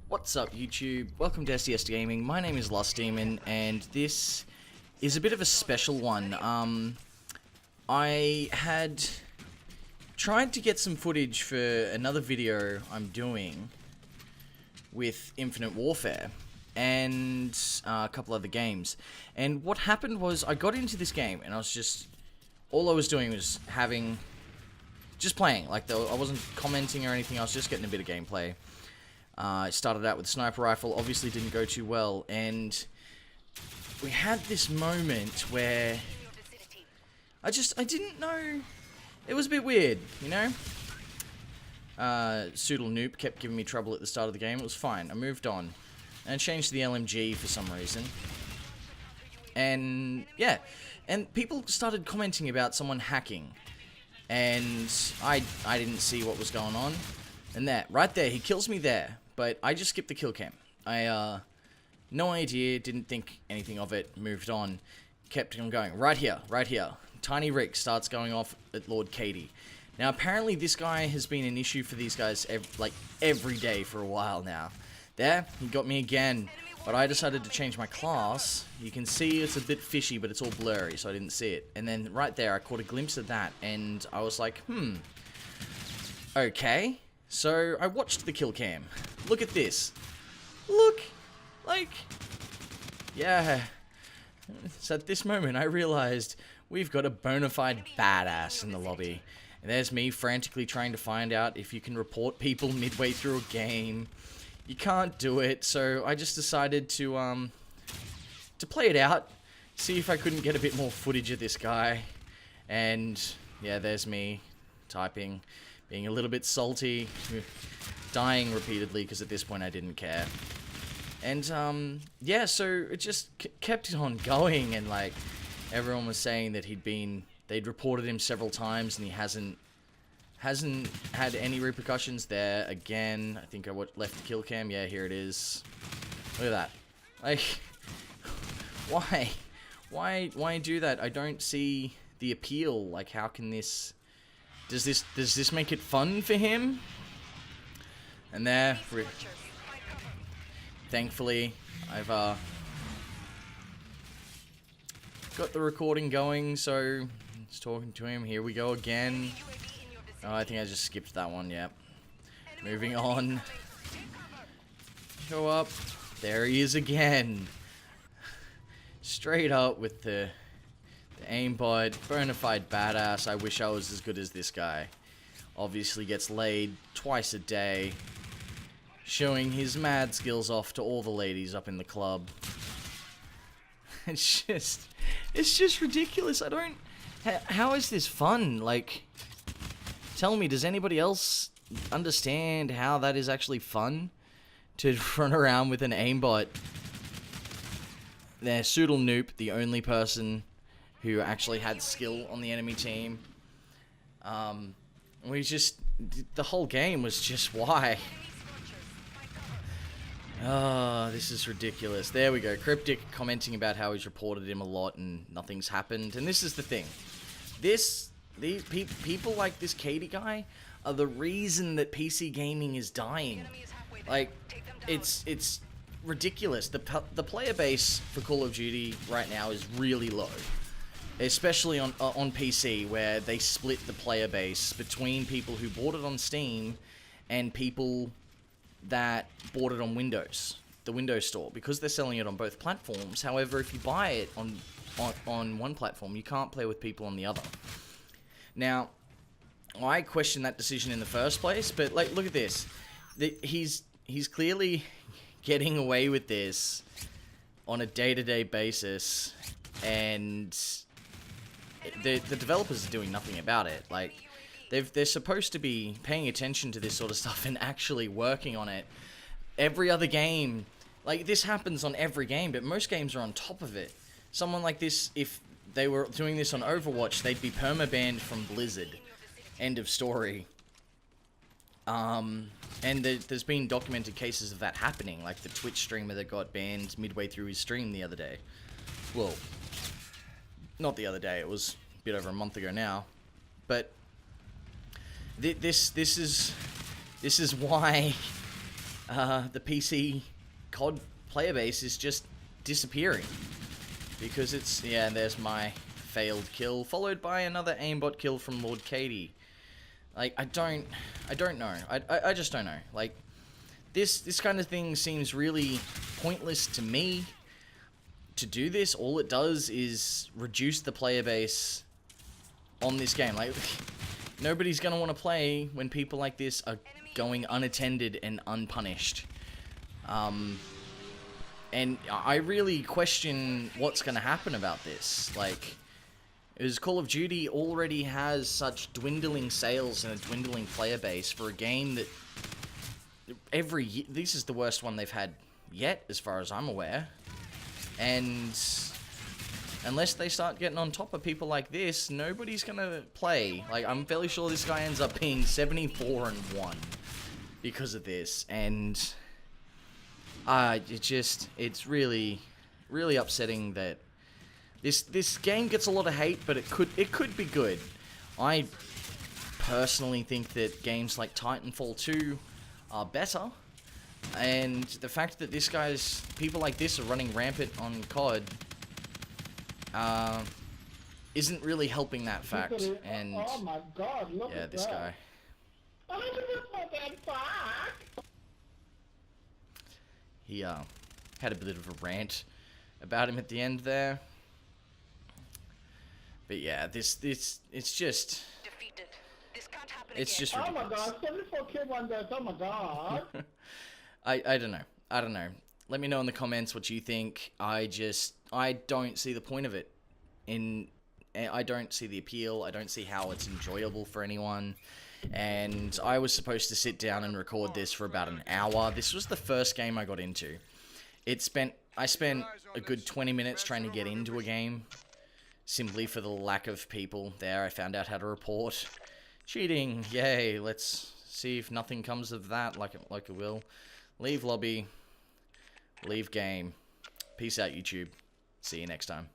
What's up, YouTube? Welcome to SDS Gaming. My name is Lost Demon, and this is a bit of a special one. I had tried to get some footage for another video I'm doing with Infinite Warfare and a couple other games. And what happened was I got into this game, and all I was doing was just playing. Like, I wasn't commenting or anything. I was just getting a bit of gameplay. I started out with a sniper rifle, obviously didn't go too well, and we had this moment where I didn't know. It was a bit weird, you know? Pseudo Noop kept giving me trouble at the start of the game. It was fine. I moved on and changed to the LMG for some reason. And yeah, and people started commenting about someone hacking, and I didn't see what was going on. And right there, he kills me there. But I just skipped the kill cam. No idea, didn't think anything of it, moved on, kept on going. Right here. Tiny Rick starts going off at Lord Katie. Now, apparently this guy has been an issue for these guys every day for a while now. There, he got me again, but I decided to change my class. You can see it's a bit fishy, but it's all blurry, so I didn't see it. And then right there, I caught a glimpse of that, and I was like, okay. So, I watched the kill cam. Look at this. Look! Like, yeah. So at this moment, I realized we've got a bona fide badass in the lobby. And there's me frantically trying to find out if you can report people midway through a game. You can't do it, so I just decided to play it out. See if I couldn't get a bit more footage of this guy. And, yeah, there's me typing. Being a little bit salty, dying repeatedly, because at this point I didn't care. And, yeah, so it just kept on going, and, like, everyone was saying that they'd reported him several times, and he hasn't had any repercussions there. Again, I think I left the kill cam. Yeah, here it is. Look at that. Like, why do that? I don't see the appeal. Like, how can this... Does this make it fun for him? And there, thankfully, I've got the recording going, so just talking to him. Here we go again. Oh, I think I just skipped that one. Yep. Moving on. Show up. There he is again. Straight up with the aimbot, bona fide badass. I wish I was as good as this guy. Obviously gets laid twice a day, showing his mad skills off to all the ladies up in the club. It's just ridiculous. How is this fun? Like, tell me, does anybody else understand how that is actually fun? To run around with an aimbot. There, Pseudo Noop, the only person who actually had skill on the enemy team. The whole game was just why. Oh, this is ridiculous. There we go. Cryptic commenting about how he's reported him a lot and nothing's happened. And this is the thing. These people like this Katie guy are the reason that PC gaming is dying. Like, it's ridiculous. The player base for Call of Duty right now is really low. Especially on PC, where they split the player base between people who bought it on Steam and people that bought it on Windows, the Windows Store, because they're selling it on both platforms. However, if you buy it on one platform, you can't play with people on the other. Now, I question that decision in the first place, but like, look at this. He's clearly getting away with this on a day-to-day basis, and the developers are doing nothing about it. Like, they're supposed to be paying attention to this sort of stuff and actually working on it. Every other game, like, this happens on every game, but most games are on top of it. Someone like this, if they were doing this on Overwatch, they'd be perma-banned from Blizzard. End of story. And there's been documented cases of that happening, like the Twitch streamer that got banned midway through his stream the other day. Well, not the other day, it was a bit over a month ago now. But this is why the PC COD player base is just disappearing. Because it's, yeah, there's my failed kill, followed by another aimbot kill from Lord Katie. Like, I don't know. I just don't know. Like, this kind of thing seems really pointless to me. To do this, all it does is reduce the player base on this game. Like, nobody's gonna want to play when people like this are going unattended and unpunished. And I really question what's gonna happen about this. Like, as Call of Duty already has such dwindling sales and a dwindling player base for a game that every year, this is the worst one they've had yet, as far as I'm aware. And unless they start getting on top of people like this, nobody's gonna play. Like, I'm fairly sure this guy ends up being 74-1 because of this. And it's really, really upsetting that this game gets a lot of hate, but it could be good. I personally think that games like Titanfall 2 are better. And the fact that people like this are running rampant on COD, isn't really helping that fact. And oh my God, look yeah, at this that. guy. He had a bit of a rant about him at the end there. But yeah, it's just Defeated. This can't happen it's again. just Oh my ridiculous. God, 74 kill one death, oh my God. I don't know. I don't know. Let me know in the comments what you think. I don't see the point of it. I don't see the appeal. I don't see how it's enjoyable for anyone. And I was supposed to sit down and record this for about an hour. This was the first game I got into. I spent a good 20 minutes trying to get into a game. Simply for the lack of people there. I found out how to report. Cheating. Yay. Let's see if nothing comes of that like it will. Leave lobby. Leave game. Peace out, YouTube. See you next time.